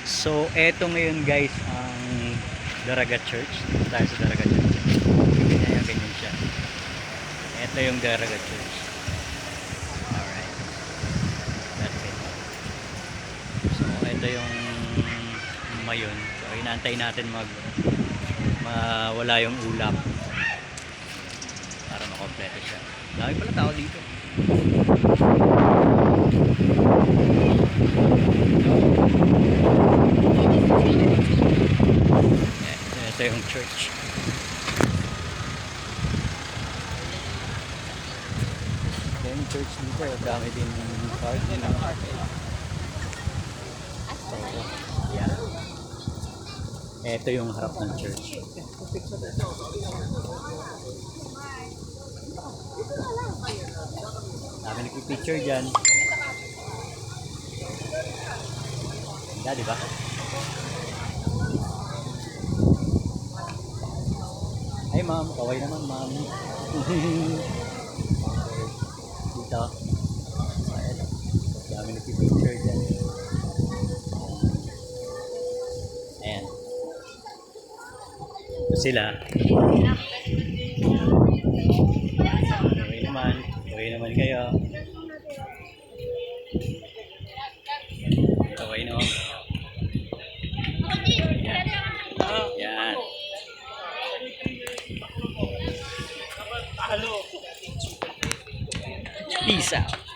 So, eto ngayon guys ang Daraga Church. Tayo sa Daraga Church. Ganyan siya. Eto yung Daraga Church. Alright. That's it. So, eto yung mayon. So, inaantay natin mawala yung ulap para makompleto siya. Dami pala tao dito. Ito yung church. Ito yung church dito. Dami din park din. So, yeah. Ito yung harap ng church. Dami nagpipicture dyan. Ganda, di ba? Ay ma'am, kaway naman ma'am. Dito. Ayan. Dami nagpipicture dyan. Ayan. Ito sila. Kaway naman kayo. Kaway naman. Yan. Peace out.